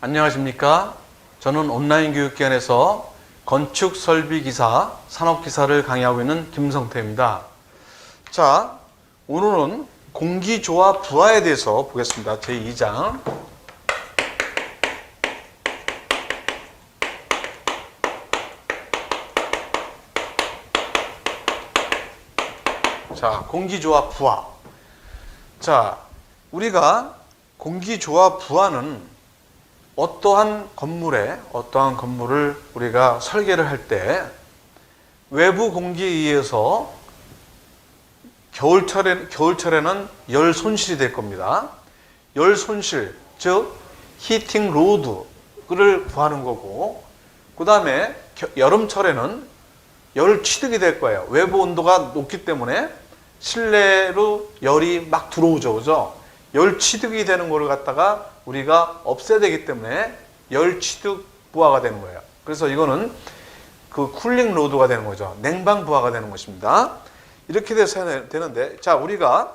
안녕하십니까? 저는 온라인 교육기관에서 건축 설비 기사, 산업 기사를 강의하고 있는 김성태입니다. 자, 오늘은 공기조화 부하에 대해서 보겠습니다. 제2장. 자, 공기조화 부하. 자, 우리가 공기조화 부하는 어떠한 건물을 우리가 설계를 할 때 외부 공기에 의해서 겨울철에는 열 손실이 될 겁니다. 열 손실, 즉 히팅 로드를 구하는 거고, 그 다음에 여름철에는 열 취득이 될 거예요. 외부 온도가 높기 때문에 실내로 열이 막 들어오죠, 그죠? 열 취득이 되는 거를 갖다가 우리가 없애야 되기 때문에 열 취득 부하가 되는 거예요. 그래서 이거는 그 쿨링 로드가 되는 거죠. 냉방 부하가 되는 것입니다. 이렇게 돼서 되는데, 자, 우리가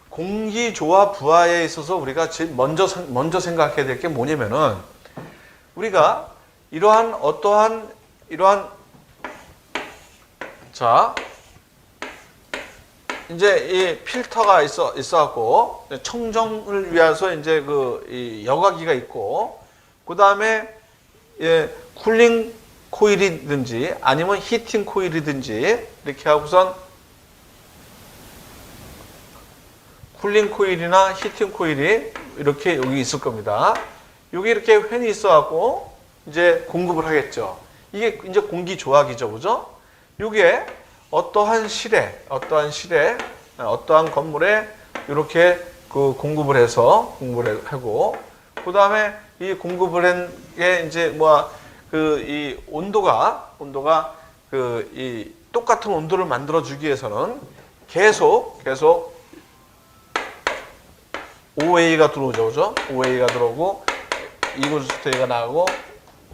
공기 조화 부하에 있어서 우리가 먼저 생각해야 될 게 뭐냐면은, 우리가 자, 이제 이 필터가 있어갖고 청정을 위해서 이제 이 여과기가 있고, 그 다음에 쿨링 코일이든지 아니면 히팅 코일이든지 이렇게 하고선 쿨링 코일이나 히팅 코일이 이렇게 여기 있을 겁니다. 여기 이렇게 팬이 있어갖고 이제 공급을 하겠죠. 이게 이제 공기 조화기죠, 그죠? 이게 어떠한 건물에 이렇게 공급을 하고, 그 다음에 이 공급을 한 게 이제 이 온도가 이 똑같은 온도를 만들어주기 위해서는 계속 OA가 들어오죠, 그죠? OA가 들어오고, 이구스테이가 나오고,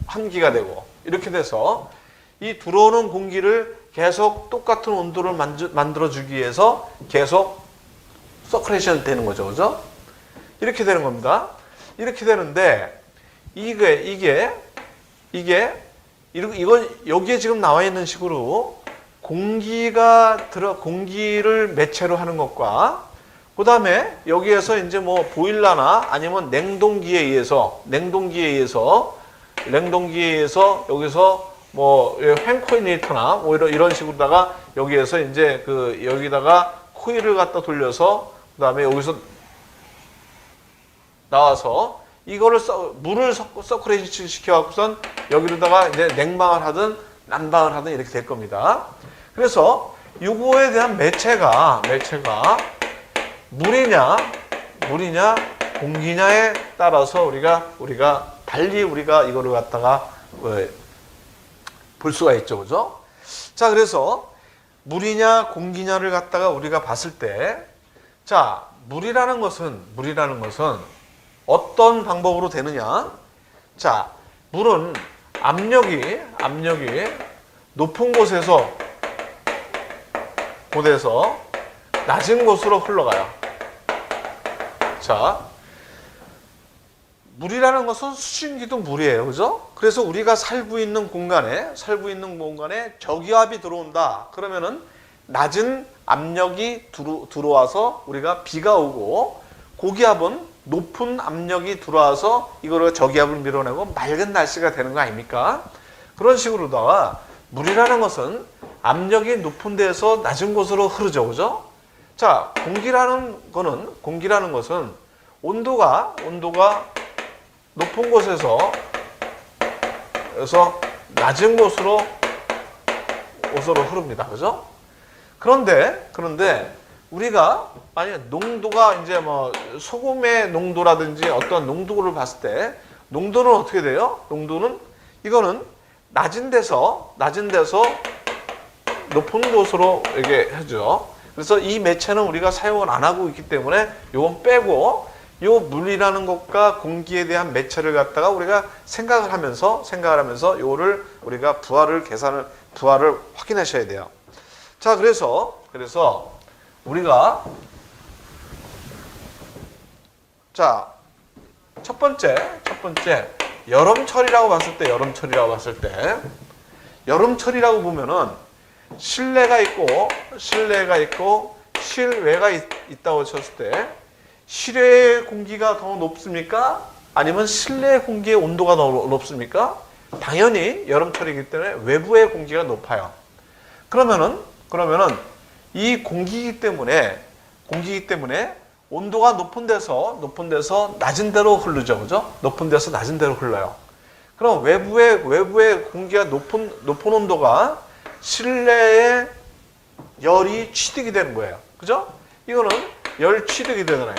환기가 되고, 이렇게 돼서 이 들어오는 공기를 계속 똑같은 온도를 만들어주기 위해서 계속 서큘레이션 되는 거죠, 그죠? 이렇게 되는 겁니다. 이렇게 되는데, 이건 여기에 지금 나와 있는 식으로 공기를 매체로 하는 것과, 그 다음에 여기에서 이제 보일러나 아니면 냉동기에 의해서 여기서 횡코이니터나 이런 식으로다가 여기에서 이제 여기다가 코일을 갖다 돌려서, 그 다음에 여기서 나와서 이거를 물을 서큘레이션 시켜갖고선 여기로다가 이제 냉방을 하든 난방을 하든 이렇게 될 겁니다. 그래서 이거에 대한 매체가 물이냐 공기냐에 따라서 우리가 달리 이거를 갖다가 볼 수가 있죠, 그죠? 자, 그래서 물이냐 공기냐를 갖다가 우리가 봤을 때, 자, 물이라는 것은 어떤 방법으로 되느냐? 자, 물은 압력이 높은 곳에서 낮은 곳으로 흘러가요. 자, 물이라는 것은 수증기도 물이에요, 그죠? 그래서 우리가 살고 있는 공간에 저기압이 들어온다. 그러면은 낮은 압력이 들어와서 우리가 비가 오고, 고기압은 높은 압력이 들어와서 이거를 저기압을 밀어내고 맑은 날씨가 되는 거 아닙니까? 그런 식으로다가 물이라는 것은 압력이 높은 데서 낮은 곳으로 흐르죠, 그죠? 자, 공기라는 것은 온도가 높은 곳에서 낮은 곳으로 흐릅니다, 그죠? 그런데 우리가 만약에 농도가 이제 소금의 농도라든지 어떤 농도를 봤을 때, 농도는 어떻게 돼요? 이거는 낮은 데서 높은 곳으로 이렇게 하죠. 그래서 이 매체는 우리가 사용을 안 하고 있기 때문에 이건 빼고, 요 물이라는 것과 공기에 대한 매체를 갖다가 우리가 생각을 하면서 요거를 우리가 부하를 확인하셔야 돼요. 자, 그래서 우리가 첫 번째 여름철이라고 봤을 때, 여름철이라고 보면은 실내가 있고 실외가 있다고 쳤을 때 실외 공기가 더 높습니까? 아니면 실내 공기의 온도가 더 높습니까? 당연히 여름철이기 때문에 외부의 공기가 높아요. 그러면은 이 공기이기 때문에 온도가 높은 데서 낮은 데로 흐르죠. 그죠? 높은 데서 낮은 데로 흘러요. 그럼 외부의 공기가 높은 온도가 실내에 열이 취득이 되는 거예요. 그죠? 이거는 열 취득이 되잖아요.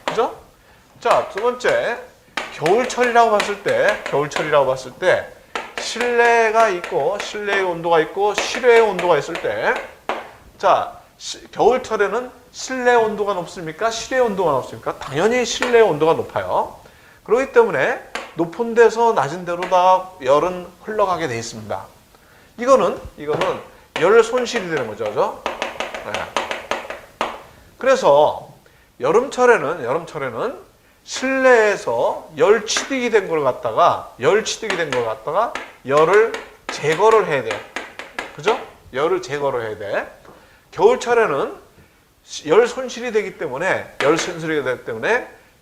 그죠? 자, 두 번째, 겨울철이라고 봤을 때 실내가 있고 실내의 온도가 있고 실외의 온도가 있을 때, 자, 겨울철에는 실내 온도가 높습니까? 실외 온도가 높습니까? 당연히 실내 온도가 높아요. 그렇기 때문에 높은 데서 낮은 데로 다 열은 흘러가게 돼 있습니다. 이거는 열 손실이 되는 거죠. 그죠? 네. 그래서 여름철에는 실내에서 열 취득이 된 걸 갖다가 열을 제거를 해야 돼요. 그죠? 열을 제거를 해야 돼. 겨울철에는 열 손실이 되기 때문에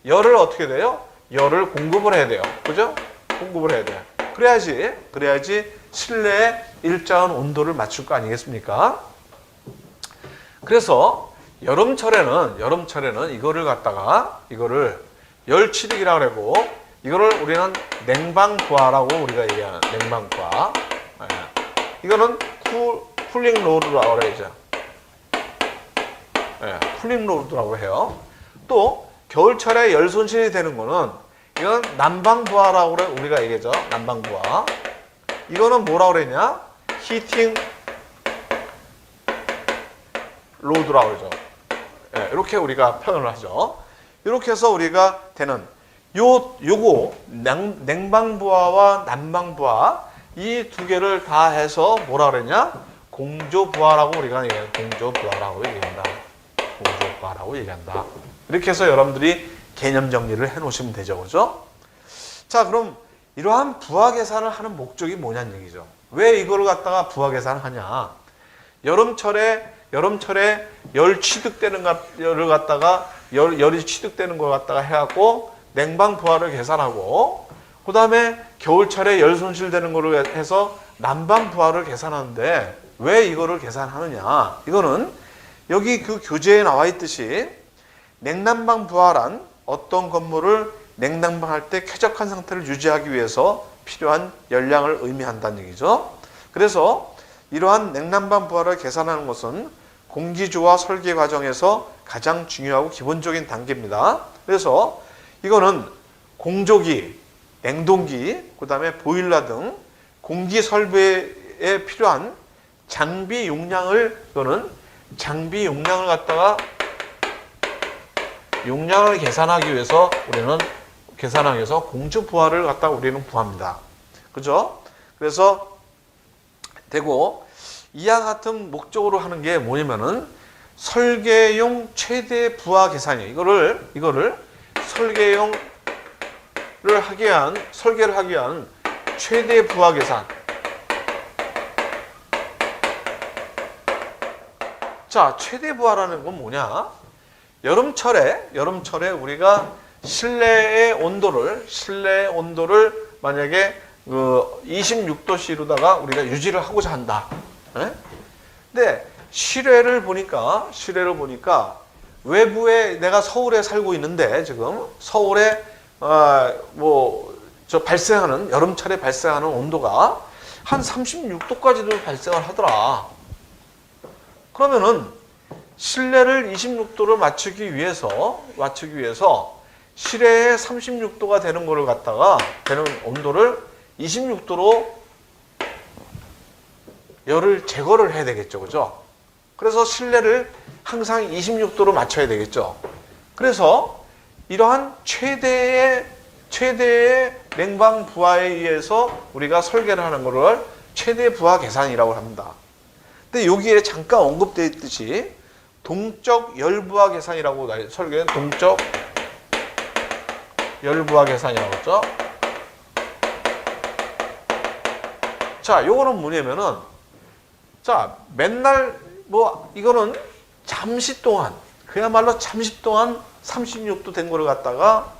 열을 어떻게 돼요? 열을 공급을 해야 돼요. 그죠? 공급을 해야 돼요. 그래야지 실내에 일정한 온도를 맞출 거 아니겠습니까? 그래서 여름철에는 이거를 열 취득이라고 그러고, 이거를 우리는 냉방부하라고 우리가 얘기하는 냉방부하. 이거는 쿨링 로드라고 그러죠. 쿨링 로드라고 해요. 또 겨울철에 열 손실이 되는 거는 이건 난방부하라고 그래 우리가 얘기하죠. 난방부하. 이거는 뭐라고 그랬냐? 히팅 로드라고 그러죠. 이렇게 우리가 표현을 하죠. 이렇게 해서 우리가 되는 요거 냉방부하와 난방부하 이 두 개를 다 해서 뭐라 그랬냐? 공조부하라고 우리가 얘기해요. 공조부하라고 얘기한다. 이렇게 해서 여러분들이 개념 정리를 해 놓으시면 되죠. 그죠? 자, 그럼 이러한 부하 계산을 하는 목적이 뭐냐는 얘기죠. 왜 이거를 갖다가 부하 계산을 하냐? 여름철에 열 취득되는 열을 갖다가 열이 취득되는 걸 갖다가 해갖고 냉방 부하를 계산하고, 그 다음에 겨울철에 열 손실되는 거를 해서 난방 부하를 계산하는데, 왜 이거를 계산하느냐? 이거는 여기 그 교재에 나와 있듯이 냉난방 부하란 어떤 건물을 냉난방할 때 쾌적한 상태를 유지하기 위해서 필요한 열량을 의미한다는 얘기죠. 그래서 이러한 냉난방 부하를 계산하는 것은 공기조화 설계 과정에서 가장 중요하고 기본적인 단계입니다. 그래서 이거는 공조기, 냉동기, 그 다음에 보일러 등 공기 설비에 필요한 장비 용량을 갖다가 용량을 계산하기 위해서 공조 부하를 갖다가 우리는 구합니다. 그죠? 그래서 되고, 이와 같은 목적으로 하는 게 뭐냐면은 설계용 최대 부하 계산이에요. 이거를 설계를 하기 위한 최대 부하 계산. 자, 최대 부하라는 건 뭐냐? 여름철에 우리가 실내 온도를 만약에 26도씨로다가 우리가 유지를 하고자 한다. 근데 실외를 보니까 외부에 내가 서울에 살고 있는데, 지금 서울에 여름철에 발생하는 온도가 한 36도까지도 발생을 하더라. 그러면은 실내를 26도를 맞추기 위해서 실외에 36도가 되는 거를 갖다가 되는 온도를 26도로 열을 제거를 해야 되겠죠. 그죠? 그래서 실내를 항상 26도로 맞춰야 되겠죠. 그래서 이러한 최대의 냉방 부하에 의해서 우리가 설계를 하는 것을 최대 부하 계산이라고 합니다. 근데 여기에 잠깐 언급되어 있듯이 동적 열 부하 계산이라고 설계된 동적 열부하 계산이라고 했죠. 자, 요거는 뭐냐면은, 자, 맨날 뭐 이거는 잠시 동안, 그야말로 잠시 동안 36도 된 거를 갖다가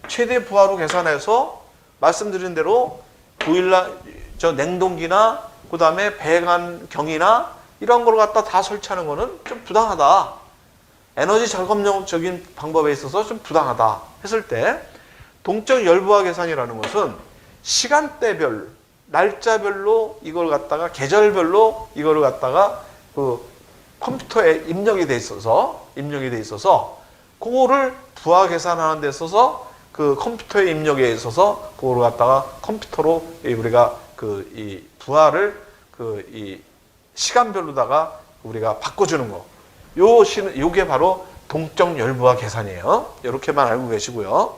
최대 부하로 계산해서 말씀드린 대로 보일러, 냉동기나 그 다음에 배관경이나 이런 걸 갖다 다 설치하는 거는 좀 부당하다. 에너지 절감적인 방법에 있어서 좀 부당하다 했을 때, 동적 열부하 계산이라는 것은 시간대별, 날짜별로 이걸 갖다가 계절별로 이걸 갖다가 그 컴퓨터에 입력이 돼 있어서 그거를 부하 계산하는 데 있어서 그 컴퓨터에 입력에 있어서 그거를 갖다가 컴퓨터로 우리가 그 이 부하를 그 이 시간별로다가 우리가 바꿔주는 거. 요게 바로 동적 열부하 계산이에요. 이렇게만 알고 계시고요.